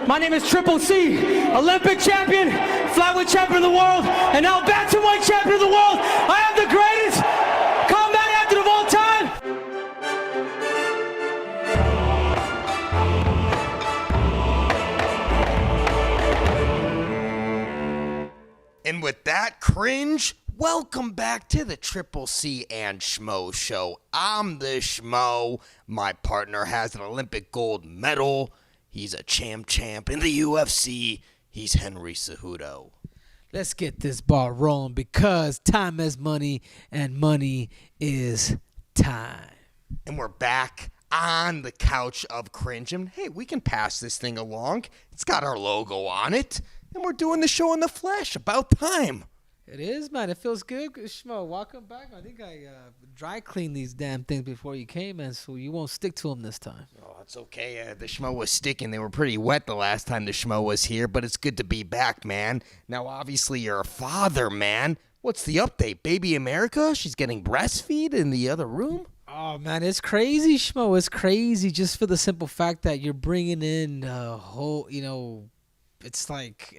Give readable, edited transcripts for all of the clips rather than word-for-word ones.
My name is Triple C, Olympic champion, flyweight champion of the world, and now bantamweight champion of the world. I am the greatest combat athlete of all time. And with that cringe, welcome back to the Triple C and Schmo show. I'm the Schmo. My partner has an Olympic gold medal. He's a champ in the UFC. He's Henry Cejudo. Let's get this ball rolling because time is money and money is time. And we're back on the couch of cringe. And hey, we can pass this thing along. It's got our logo on it. And we're doing the show in the flesh. About time. It is, man. It feels good. Schmo, welcome back. I think I dry cleaned these damn things before you came, man, so you won't stick to them this time. Oh, it's okay. The Schmo was sticking. They were pretty wet the last time the Schmo was here, but it's good to be back, man. Now, obviously, you're a father, man. What's the update? Baby America? She's getting breastfeed in the other room? Oh, man, it's crazy, Schmo. It's crazy just for the simple fact that you're bringing in a whole, it's like,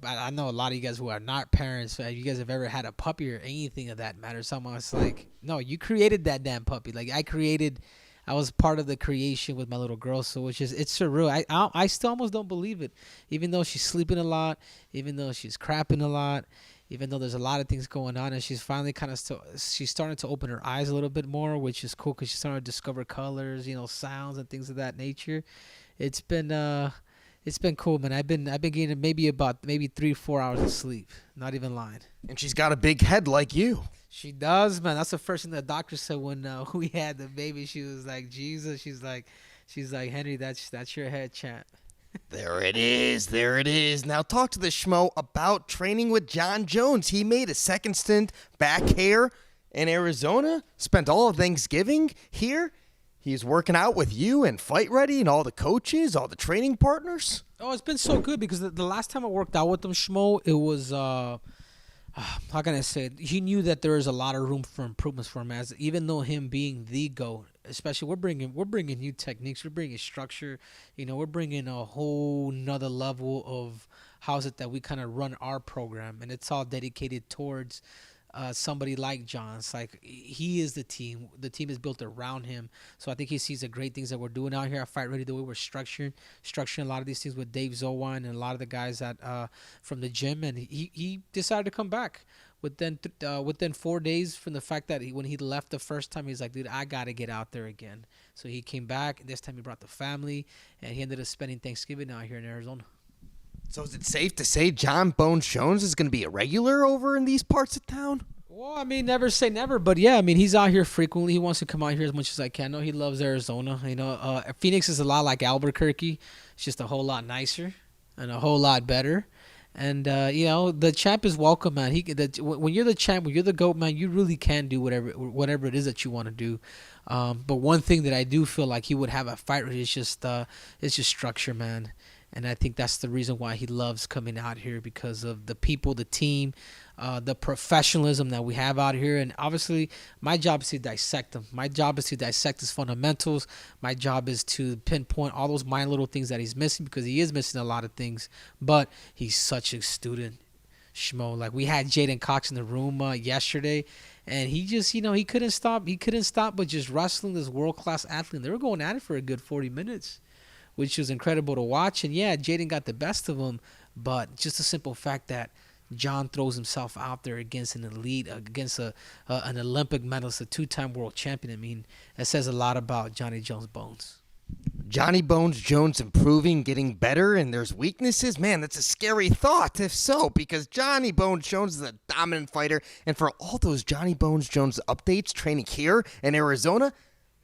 I know a lot of you guys who are not parents, you guys have ever had a puppy or anything of that matter. Someone's like, no, you created that damn puppy. Like I was part of the creation with my little girl. So it's surreal. I still almost don't believe it, even though she's sleeping a lot, even though she's crapping a lot, even though there's a lot of things going on, and she's finally she's starting to open her eyes a little bit more, which is cool because she's starting to discover colors, sounds and things of that nature. It's been cool, man. I've been getting maybe 3-4 hours of sleep. Not even lying. And she's got a big head like you. She does, man. That's the first thing the doctor said when we had the baby. She was like, Jesus. She's like, Henry, that's your head, champ. There it is. Now talk to the Schmo about training with Jon Jones. He made a second stint back here in Arizona. Spent all of Thanksgiving here. He's working out with you and Fight Ready and all the coaches, all the training partners. Oh, it's been so good because the last time I worked out with him, Schmo, it was, how can I say it? He knew that there is a lot of room for improvements for him, as even though him being the GOAT, especially we're bringing new techniques, we're bringing structure, we're bringing a whole nother level of how is it that we kind of run our program, and it's all dedicated towards somebody like Jon. It's like he is the team. The team is built around him. So I think he sees the great things that we're doing out here at Fight Ready, the way we're structuring a lot of these things with Dave Zowan and a lot of the guys that from the gym. And he decided to come back within 4 days from the fact that when he left the first time, he's like, dude, I got to get out there again. So he came back. This time he brought the family, and he ended up spending Thanksgiving out here in Arizona. So is it safe to say Jon Bones Jones is going to be a regular over in these parts of town? Well, I mean, never say never, but yeah, I mean, he's out here frequently. He wants to come out here as much as I can. I know he loves Arizona. Phoenix is a lot like Albuquerque. It's just a whole lot nicer and a whole lot better. And, the champ is welcome, man. When you're the champ, when you're the GOAT, man, you really can do whatever it is that you want to do. But one thing that I do feel like he would have at Fight Ready is just structure, man. And I think that's the reason why he loves coming out here, because of the people, the team, the professionalism that we have out here. And obviously, my job is to dissect them. My job is to dissect his fundamentals. My job is to pinpoint all those minor little things that he's missing, because he is missing a lot of things. But he's such a student, Schmo. Like, we had Jaden Cox in the room yesterday, and he just, he couldn't stop. He couldn't stop but just wrestling this world-class athlete. And they were going at it for a good 40 minutes. Which was incredible to watch. And yeah, Jaden got the best of him, but just the simple fact that Jon throws himself out there against an elite, against an Olympic medalist, a two-time world champion, I mean, that says a lot about Johnny Jones Bones. Johnny Bones Jones improving, getting better, and there's weaknesses? Man, that's a scary thought, if so, because Johnny Bones Jones is a dominant fighter, and for all those Johnny Bones Jones updates training here in Arizona,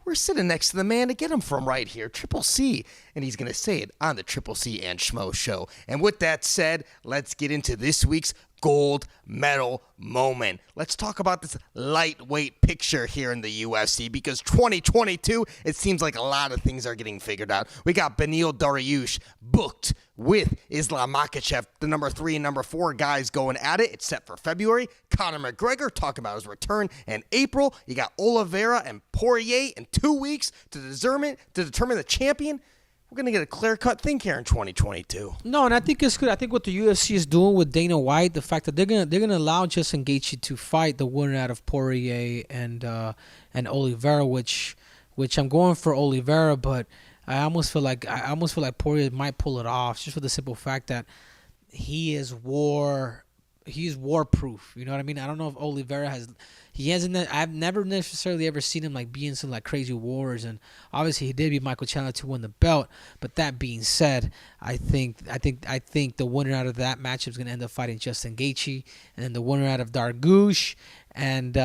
we're sitting next to the man to get him from right here, Triple C, and he's going to say it on the Triple C and Schmo show. And with that said, let's get into this week's gold medal moment. Let's talk about this lightweight picture here in the UFC, because 2022, it seems like a lot of things are getting figured out. We got Beneil Dariush booked with Islam Makhachev, the number 3 and number 4 guys going at it. It's set for February. Conor McGregor talking about his return in April. You got Oliveira and Poirier in 2 weeks to determine the champion. we're going to get a clear-cut thing here in 2022. No, and I think it's good. I think what the UFC is doing with Dana White, the fact that they're gonna allow Justin Gaethje to fight the winner out of Poirier and Oliveira, which I'm going for Oliveira, but I almost feel like Poirier might pull it off just for the simple fact that he's war proof. You know what I mean? I don't know if Oliveira I've never necessarily ever seen him like be in some like crazy wars, and obviously he did beat Michael Chandler to win the belt. But that being said, I think the winner out of that matchup is gonna end up fighting Justin Gaethje, and then the winner out of Dariush and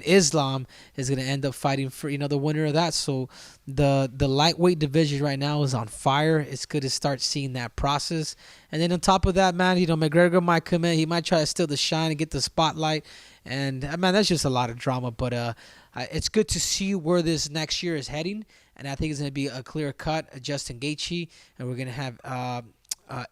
Islam is gonna end up fighting for the winner of that. So the lightweight division right now is on fire. It's good to start seeing that process. And then on top of that, man, McGregor might come in. He might try to steal the shine and get the spotlight. And man, that's just a lot of drama. But it's good to see where this next year is heading. And I think it's gonna be a clear cut Justin Gaethje, and we're gonna have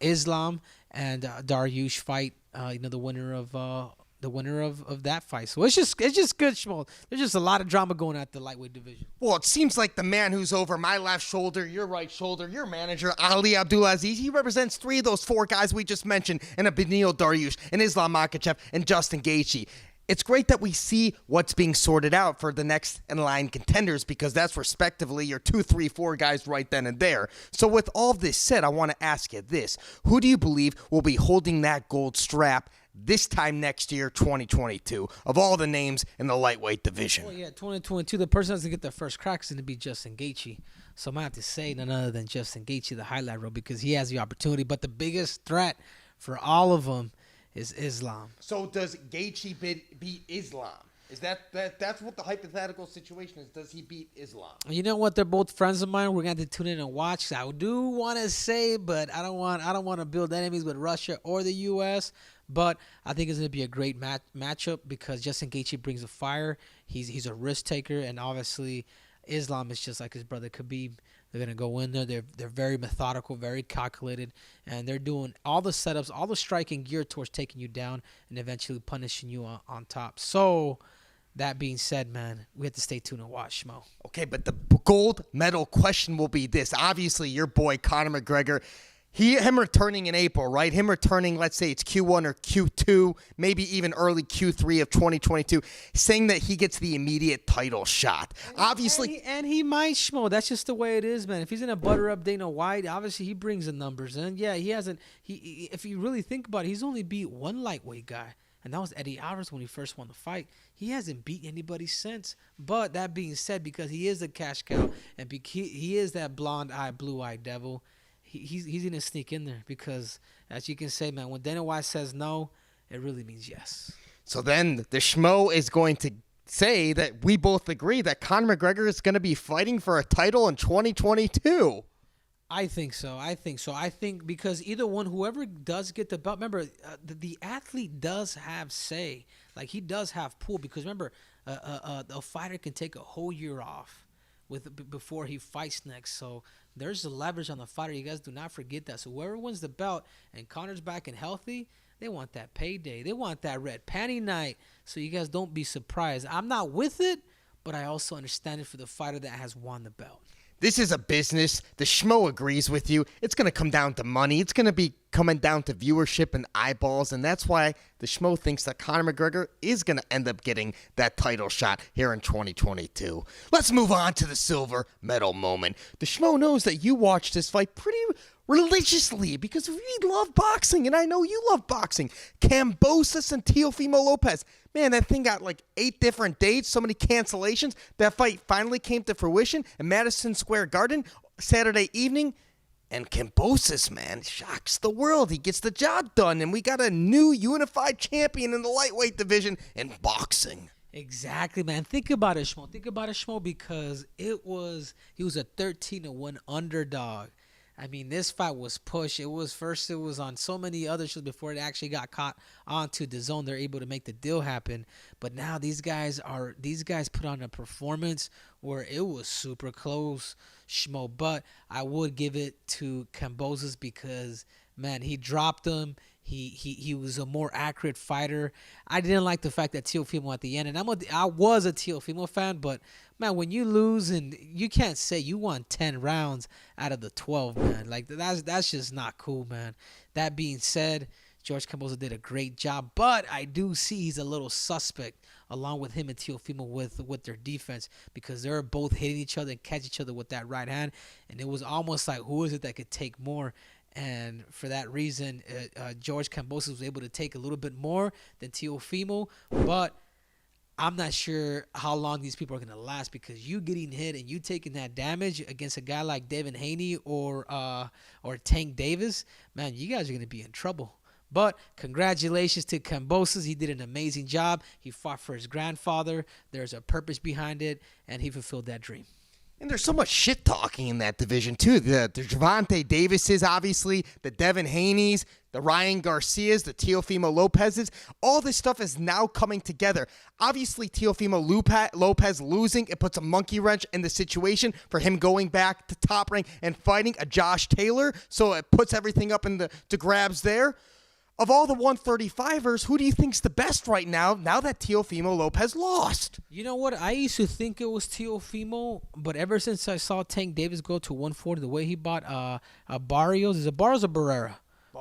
Islam and Dariush fight. The winner of that fight. So it's just good, Schmo. There's just a lot of drama going at the lightweight division. Well, it seems like the man who's over my left shoulder, your right shoulder, your manager, Ali Abdulaziz, he represents 3 of those 4 guys we just mentioned, and a Beneil Dariush, and Islam Makhachev, and Justin Gaethje. It's great that we see what's being sorted out for the next in line contenders, because that's respectively your 2, 3, 4 guys right then and there. So with all this said, I want to ask you this. Who do you believe will be holding that gold strap this time next year, 2022, of all the names in the lightweight division? Well, yeah, 2022, the person that's going to get the first crack is going to be Justin Gaethje. So I might have to say none other than Justin Gaethje, the highlight reel, because he has the opportunity. But the biggest threat for all of them is Islam. So does Gaethje beat Islam? Is that's what the hypothetical situation is? Does he beat Islam? You know what? They're both friends of mine. We're going to have to tune in and watch. I do want to say, but I don't want to build enemies with Russia or the U.S., but I think it's going to be a great matchup because Justin Gaethje brings a fire. He's a risk taker, and obviously Islam is just like his brother Khabib. They're going to go in there. They're very methodical, very calculated, and they're doing all the setups, all the striking geared towards taking you down and eventually punishing you on top. So that being said, man, we have to stay tuned and watch, Schmo. Okay, but the gold medal question will be this. Obviously, your boy Conor McGregor, him returning in April, right? Him returning, let's say it's Q1 or Q2, maybe even early Q3 of 2022, saying that he gets the immediate title shot. Obviously. And he might, Schmo. That's just the way it is, man. If he's going to butter up Dana White, obviously he brings the numbers in. Yeah, he hasn't. If you really think about it, he's only beat one lightweight guy, and that was Eddie Alvarez when he first won the fight. He hasn't beat anybody since. But that being said, because he is a cash cow, and he is that blonde-eyed, blue-eyed devil, he's going to sneak in there because, as you can say, man, when Dana White says no, it really means yes. So then the Schmo is going to say that we both agree that Conor McGregor is going to be fighting for a title in 2022. I think so. I think because either one, whoever does get the belt, remember, the athlete does have say. Like, he does have pull because, remember, a fighter can take a whole year off before he fights next. So there's the leverage on the fighter. You guys do not forget that. So whoever wins the belt and Conor's back and healthy, they want that payday. They want that red panty night. So you guys don't be surprised. I'm not with it, but I also understand it for the fighter that has won the belt. This is a business. The Schmo agrees with you. It's going to come down to money. It's going to be coming down to viewership and eyeballs, and that's why the Schmo thinks that Conor McGregor is going to end up getting that title shot here in 2022. Let's move on to the silver medal moment. The Schmo knows that you watched this fight pretty religiously because we love boxing, and I know you love boxing. Kambosas and Teofemo Lopez. Man, that thing got like 8 different dates, so many cancellations. That fight finally came to fruition in Madison Square Garden Saturday evening. And Kambosas, man, shocks the world. He gets the job done, and we got a new unified champion in the lightweight division in boxing. Exactly, man. Think about it, Schmo, because he was a 13-1 underdog. I mean, this fight was pushed. It was on so many other shows before it actually got caught onto the zone. They're able to make the deal happen. But now these guys put on a performance where it was super close, Schmo. But I would give it to Kambosas because, man, he dropped him. He was a more accurate fighter. I didn't like the fact that Teofemo at the end, and I was a Teofemo fan, but man, when you lose and you can't say you won 10 rounds out of the 12, man, like that's just not cool, man. That being said, George Kambosos did a great job, but I do see he's a little suspect along with him and Teofemo with their defense, because they're both hitting each other and catch each other with that right hand, and it was almost like, who is it that could take more? And for that reason, George Kambosos was able to take a little bit more than Teofemo, but I'm not sure how long these people are going to last, because you getting hit and you taking that damage against a guy like Devin Haney or Tank Davis, man, you guys are going to be in trouble. But congratulations to Kambosas. He did an amazing job. He fought for his grandfather. There's a purpose behind it, and he fulfilled that dream. And there's so much shit talking in that division, too. The Gervonta Davises, obviously, the Devin Haney's, the Ryan Garcias, the Teofemo Lopez's. All this stuff is now coming together. Obviously, Teofemo Lopez losing, it puts a monkey wrench in the situation for him going back to Top Rank and fighting a Josh Taylor. So it puts everything up in the grabs there. Of all the 135ers, who do you think's the best right now that Teofemo Lopez lost? You know what? I used to think it was Teofemo, but ever since I saw Tank Davis go to 140, the way he bought Barrios, is it Barrios or Barrera?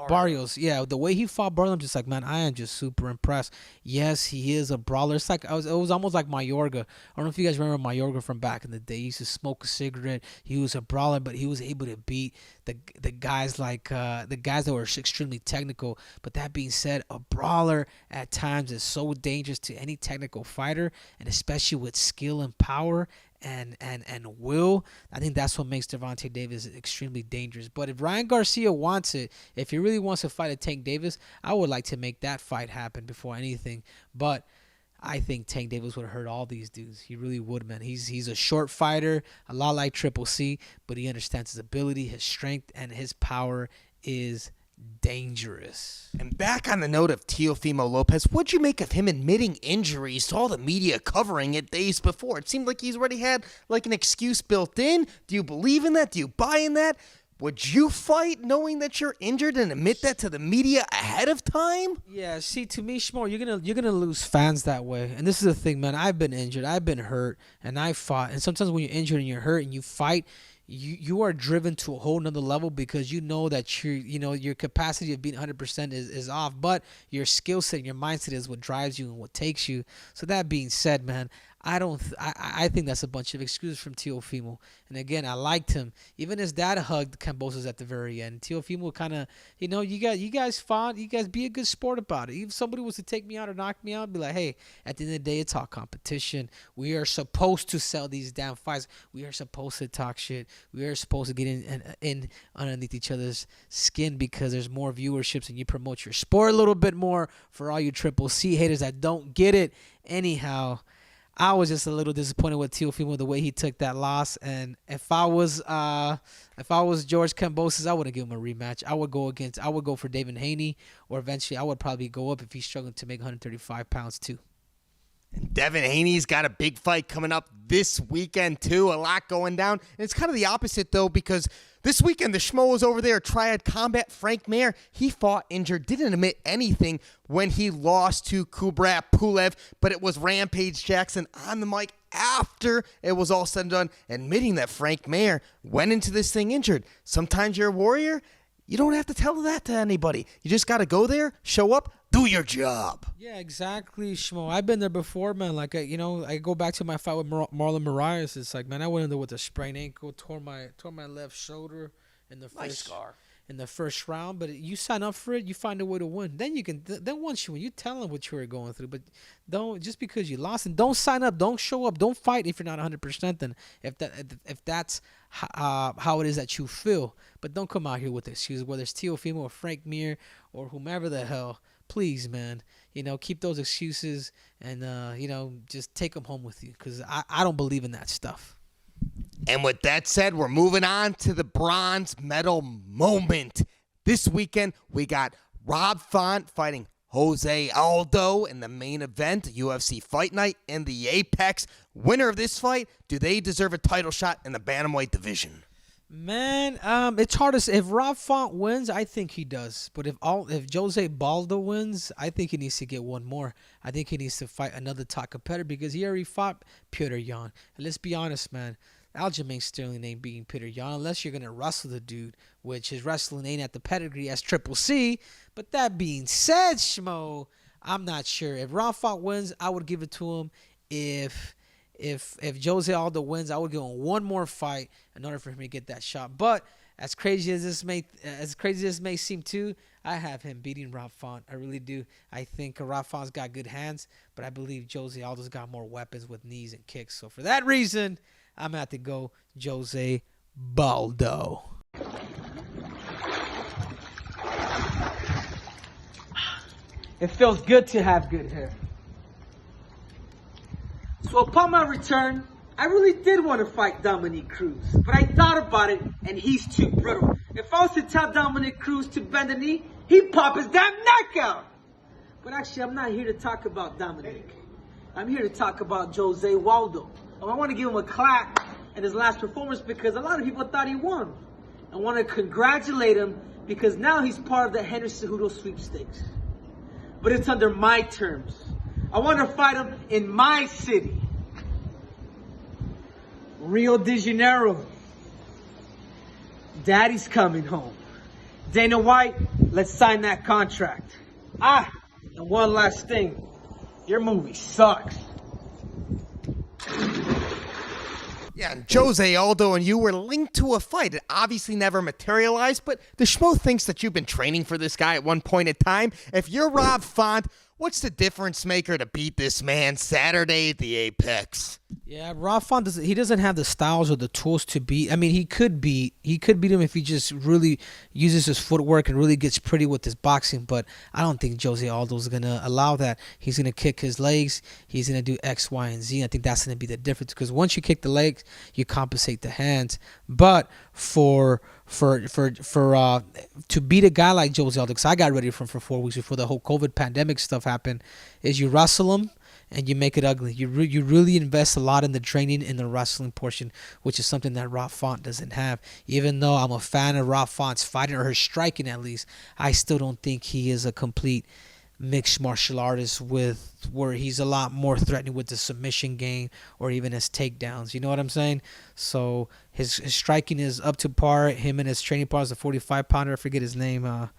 Barrios, yeah. The way he fought Barrios, I'm just like, man, I am just super impressed. Yes, he is a brawler. It's like it was almost like Mayorga. I don't know if you guys remember Mayorga from back in the day. He used to smoke a cigarette. He was a brawler, but he was able to beat the guys like the guys that were extremely technical. But that being said, a brawler at times is so dangerous to any technical fighter, and especially with skill and power and will. I think that's what makes Gervonta Davis extremely dangerous. But if Ryan Garcia wants it, if he really wants to fight a Tank Davis, I would like to make that fight happen before anything. But I think Tank Davis would hurt all these dudes. He really would, man. He's a short fighter, a lot like Triple C, but he understands his ability, his strength, and his power is dangerous. And back on the note of Teofemo Lopez, what'd you make of him admitting injuries to all the media covering it days before? It seemed like he's already had like an excuse built in. Do you believe in that? Do you buy in that? Would you fight knowing that you're injured and admit that to the media ahead of time? Yeah, see, to me, Schmo, you're gonna lose fans that way. And this is the thing, man. I've been injured, I've been hurt, and I fought. And sometimes when you're injured and you're hurt and you fight, you are driven to a whole nother level, because you know that your capacity of being 100% is off, but your skill set and your mindset is what drives you and what takes you. So that being said, man, I think that's a bunch of excuses from Teofemo. And again, I liked him. Even his dad hugged Kambosas at the very end. Teofemo kind of, you guys fought. You guys be a good sport about it. If somebody was to take me out or knock me out, I'd be like, hey, at the end of the day, it's all competition. We are supposed to sell these damn fights. We are supposed to talk shit. We are supposed to get in underneath each other's skin, because there's more viewerships and you promote your sport a little bit more for all you Triple C haters that don't get it. Anyhow, I was just a little disappointed with Teofemo the way he took that loss, and if I was George Kambosas, I wouldn't give him a rematch. I would go for David Haney, or eventually I would probably go up if he's struggling to make 135 pounds too. And Devin Haney's got a big fight coming up this weekend, too. A lot going down. And it's kind of the opposite, though, because this weekend the Schmo was over there, Triad Combat. Frank Mir, he fought injured, didn't admit anything when he lost to Kubrat Pulev, but it was Rampage Jackson on the mic after it was all said and done, admitting that Frank Mir went into this thing injured. Sometimes you're a warrior. You don't have to tell that to anybody. You just got to go there, show up, do your job. Yeah, exactly, Schmo. I've been there before, man. Like, I go back to my fight with Marlon Moraes. It's like, man, I went in there with a sprained ankle, tore my left shoulder in the first round. But you sign up for it, you find a way to win. Then once you win, you tell them what you were going through. But don't, just because you lost, and don't sign up, don't show up, don't fight if you're not 100%. Then if that's how it is that you feel. But don't come out here with excuses, whether it's Teofemo or Frank Mir or whomever the hell. Please, man, keep those excuses and, just take them home with you, because I don't believe in that stuff. And with that said, we're moving on to the bronze medal moment. This weekend, we got Rob Font fighting Jose Aldo in the main event, UFC Fight Night in the Apex. Winner of this fight, do they deserve a title shot in the bantamweight division? Man, it's hard to say. If Rob Font wins, I think he does. But if Jose Baldo wins, I think he needs to get one more. I think he needs to fight another top competitor because he already fought Peter Yan. And let's be honest, man. Aljamain Sterling ain't beating Peter Yan unless you're gonna wrestle the dude, which his wrestling ain't at the pedigree as Triple C. But that being said, Schmo, I'm not sure. If Rob Font wins, I would give it to him. If Jose Aldo wins, I would give him one more fight in order for him to get that shot. But as crazy as this may seem too, I have him beating Rob Font. I really do. I think Rob Font's got good hands, but I believe Jose Aldo's got more weapons with knees and kicks. So for that reason, I'm gonna have to go Jose Baldo. It feels good to have good hair. So upon my return, I really did want to fight Dominic Cruz, but I thought about it, and he's too brittle. If I was to tell Dominic Cruz to bend the knee, he'd pop his damn neck out. But actually, I'm not here to talk about Dominic. I'm here to talk about Jose Waldo. And I want to give him a clap at his last performance because a lot of people thought he won. I want to congratulate him because now he's part of the Henry Cejudo sweepstakes. But it's under my terms. I want to fight him in my city. Rio de Janeiro. Daddy's coming home. Dana White, let's sign that contract. And one last thing. Your movie sucks. Yeah, and Jose Aldo and you were linked to a fight. It obviously never materialized, but the Schmo thinks that you've been training for this guy at one point in time. If you're Rob Font, what's the difference maker to beat this man Saturday at the Apex? Yeah, Rob Font doesn't have the styles or the tools to beat. I mean, he could beat him if he just really uses his footwork and really gets pretty with his boxing. But I don't think Jose Aldo's gonna allow that. He's gonna kick his legs. He's gonna do X, Y, and Z. I think that's gonna be the difference because once you kick the legs, you compensate the hands. But to beat a guy like Jose Aldo, because I got ready for 4 weeks before the whole COVID pandemic stuff happened, is you wrestle him and you make it ugly. You really invest a lot in the training in the wrestling portion, which is something that Rob Font doesn't have. Even though I'm a fan of Rob Font's fighting, or his striking at least, I still don't think he is a complete mixed martial artist where he's a lot more threatening with the submission game or even his takedowns. You know what I'm saying? So his striking is up to par. Him and his training partner is a 45-pounder. I forget his name.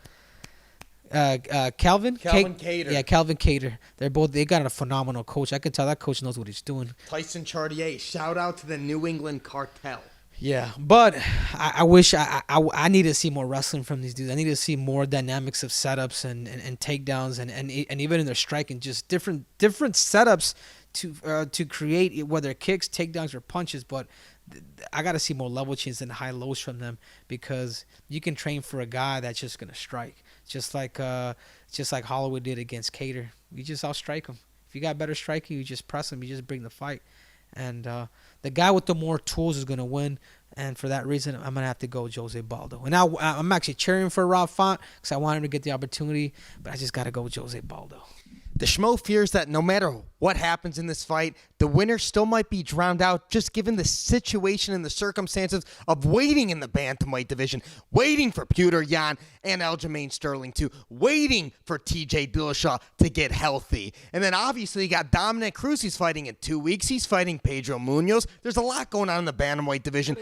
Calvin Cater. Yeah, Calvin Cater. They got a phenomenal coach. I can tell that coach knows what he's doing. Tyson Chartier, shout out to the New England Cartel. Yeah, but I wish I need to see more wrestling from these dudes. I need to see more dynamics of setups and takedowns and even in their striking, just different setups to create whether kicks, takedowns, or punches. But I got to see more level changes and high lows from them because you can train for a guy that's just gonna strike, just like Holloway did against Cater. You just outstrike him. If you got better striking, you just press him. You just bring the fight. And the guy with the more tools is going to win. And for that reason, I'm going to have to go Jose Baldo. And now I'm actually cheering for Rob Font because I want him to get the opportunity. But I just got to go Jose Baldo. The Schmo fears that no matter what happens in this fight, the winner still might be drowned out just given the situation and the circumstances of waiting in the bantamweight division, waiting for Peter Yan and Aljamain Sterling to waiting for TJ Dillashaw to get healthy. And then obviously you got Dominic Cruz. He's fighting in 2 weeks. He's fighting Pedro Munoz. There's a lot going on in the bantamweight division.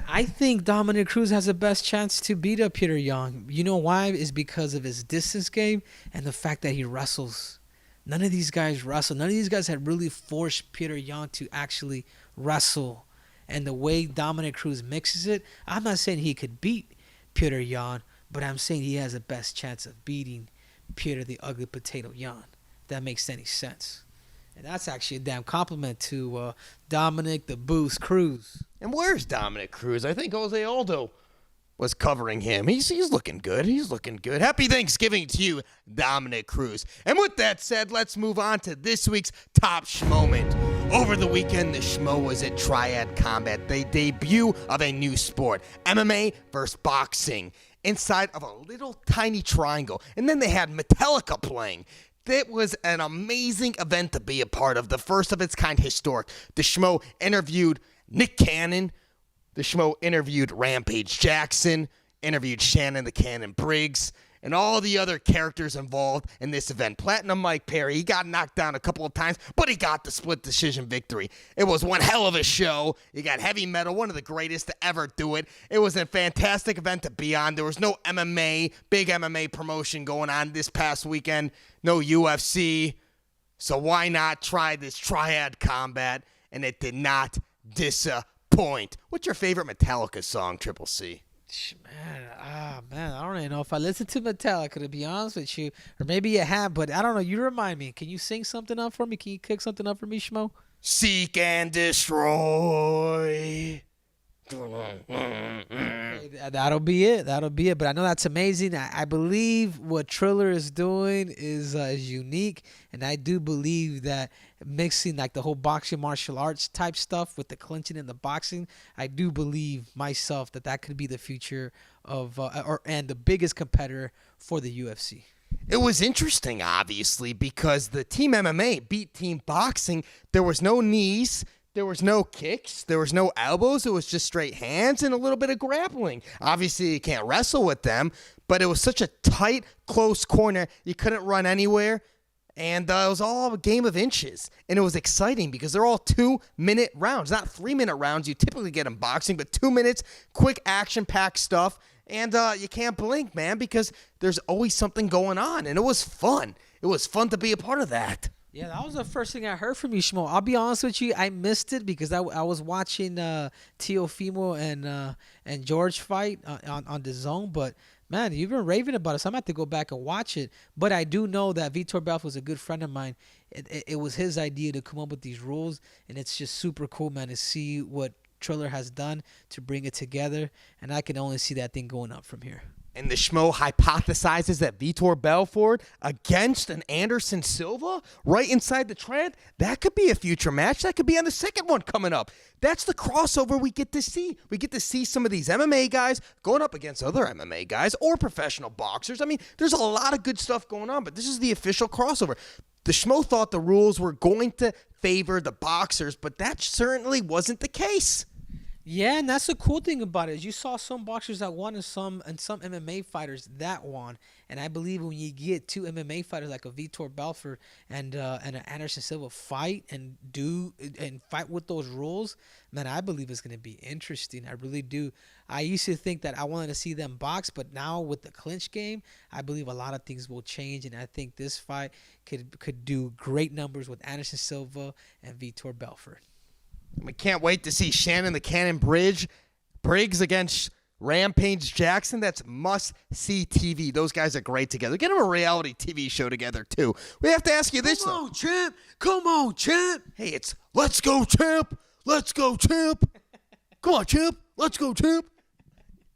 I think Dominic Cruz has the best chance to beat up Peter Yan. You know why? Is because of his distance game and the fact that he wrestles. None of these guys wrestle. None of these guys had really forced Peter Yan to actually wrestle. And the way Dominic Cruz mixes it, I'm not saying he could beat Peter Yan, but I'm saying he has the best chance of beating Peter the Ugly Potato Yan. If that makes any sense. And that's actually a damn compliment to Dominic the Boost Cruz. And where's Dominic Cruz? I think Jose Aldo was covering him. He's looking good. He's looking good. Happy Thanksgiving to you, Dominic Cruz. And with that said, let's move on to this week's top Schmoment. Over the weekend, the Schmo was at Triad Combat, the debut of a new sport, MMA versus boxing, inside of a little tiny triangle. And then they had Metallica playing. It was an amazing event to be a part of, the first of its kind, historic. The Schmo interviewed Nick Cannon, The Schmo interviewed Rampage Jackson, interviewed Shannon the Cannon Briggs, and all the other characters involved in this event. Platinum Mike Perry, he got knocked down a couple of times, but he got the split decision victory. It was one hell of a show. You got Heavy Metal, one of the greatest to ever do it. It was a fantastic event to be on. There was no MMA, big MMA promotion going on this past weekend. No UFC. So why not try this Triad Combat? And it did not disappoint. What's your favorite Metallica song, Triple C? Man, I don't even know if I listen to Metallica, to be honest with you. Or maybe you have, but I don't know. You remind me. Can you sing something up for me? Can you cook something up for me, Schmo? Seek and destroy. That'll be it. But I know that's amazing. I believe what Triller is doing is unique, and I do believe that mixing like the whole boxing martial arts type stuff with the clinching and the boxing, I do believe myself that could be the future of and the biggest competitor for the UFC. It was interesting, obviously, because the Team MMA beat Team Boxing. There was no knees. There was no kicks. There was no elbows. It was just straight hands and a little bit of grappling. Obviously, you can't wrestle with them, but it was such a tight, close corner. You couldn't run anywhere, and it was all a game of inches. And it was exciting because they're all 2-minute rounds, not 3-minute rounds. You typically get in boxing, but 2 minutes, quick action-packed stuff. And you can't blink, man, because there's always something going on. And it was fun. It was fun to be a part of that. Yeah, that was the first thing I heard from you, Schmo. I'll be honest with you, I missed it because I was watching Teofemo and George fight on the Zone. But, man, you've been raving about it, so I'm going to have to go back and watch it. But I do know that Vitor Belfort was a good friend of mine. It was his idea to come up with these rules, and it's just super cool, man, to see what Triller has done to bring it together. And I can only see that thing going up from here. And the Schmo hypothesizes that Vitor Belfort against an Anderson Silva right inside the Triad, that could be a future match. That could be on the second one coming up. That's the crossover we get to see. We get to see some of these MMA guys going up against other MMA guys or professional boxers. I mean, there's a lot of good stuff going on, but this is the official crossover. The Schmo thought the rules were going to favor the boxers, but that certainly wasn't the case. Yeah, and that's the cool thing about it is you saw some boxers that won and some MMA fighters that won. And I believe when you get two MMA fighters like a Vitor Belfort and an Anderson Silva fight and fight with those rules, man, I believe it's going to be interesting. I really do. I used to think that I wanted to see them box, but now with the clinch game, I believe a lot of things will change, and I think this fight could do great numbers with Anderson Silva and Vitor Belfort. We can't wait to see Shannon the Cannon Briggs against Rampage Jackson. That's must-see TV. Those guys are great together. Get them a reality TV show together, too. We have to ask you this, though. Come on, champ. Come on, champ. Hey, it's let's go, champ. Let's go, champ. Come on, champ. Let's go, champ.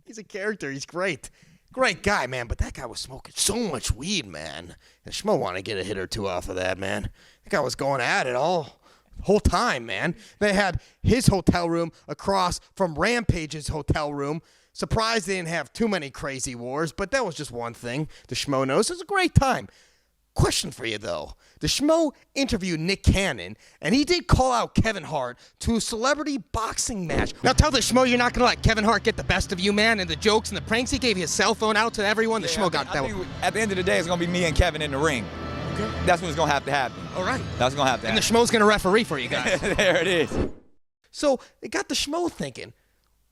He's a character. He's great. Great guy, man. But that guy was smoking so much weed, man. And Schmo wanted to get a hit or two off of that, man. That guy was going at it all. Whole time, man. They had his hotel room across from Rampage's hotel room. Surprised they didn't have too many crazy wars, but that was just one thing the Schmo knows. It was a great time. Question for you, though. The Schmo interviewed Nick Cannon, and he did call out Kevin Hart to a celebrity boxing match. Now tell the Schmo you're not going to let Kevin Hart get the best of you, man, and the jokes and the pranks. He gave you a cell phone out to everyone. The Schmo got that one. At the end of the day, it's going to be me and Kevin in the ring. Okay. That's what's going to have to happen. All right. That's going to have to happen. And the Schmo's going to referee for you guys. There it is. So it got the Schmo thinking,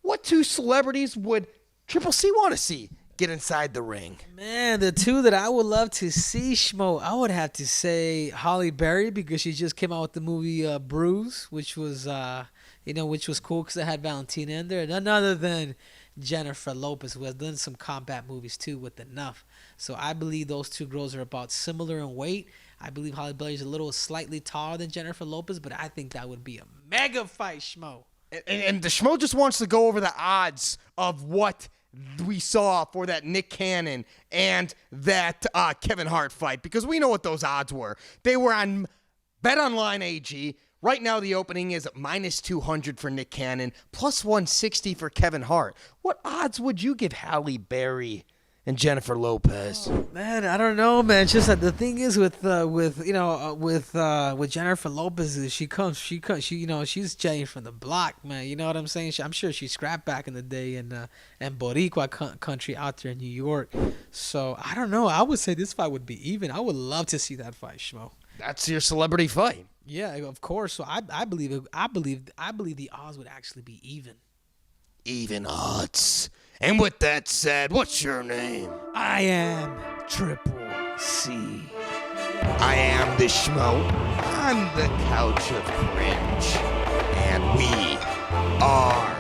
what two celebrities would Triple C want to see get inside the ring? Man, the two that I would love to see, Schmo, I would have to say Halle Berry because she just came out with the movie Bruise, which was cool because it had Valentina in there. None other than Jennifer Lopez, who has done some combat movies too with Enough. So I believe those two girls are about similar in weight. I believe Halle Berry is a little slightly taller than Jennifer Lopez, but I think that would be a mega fight, Schmo. And the Schmo just wants to go over the odds of what we saw for that Nick Cannon and that Kevin Hart fight, because we know what those odds were. They were on BetOnline AG. Right now, the opening is minus 200 for Nick Cannon, plus 160 for Kevin Hart. What odds would you give Halle Berry and Jennifer Lopez? Man, I don't know, man. It's just that the thing is with Jennifer Lopez is she she's changed from the block, man. You know what I'm saying? I'm sure she scrapped back in the day in Boricua country out there in New York. So I don't know. I would say this fight would be even. I would love to see that fight, Schmo. That's your celebrity fight. Yeah, of course. So I believe the odds would actually be even. Even odds. And with that said, what's your name? I am Triple C. I am the Schmo. I'm the couch of cringe. And we are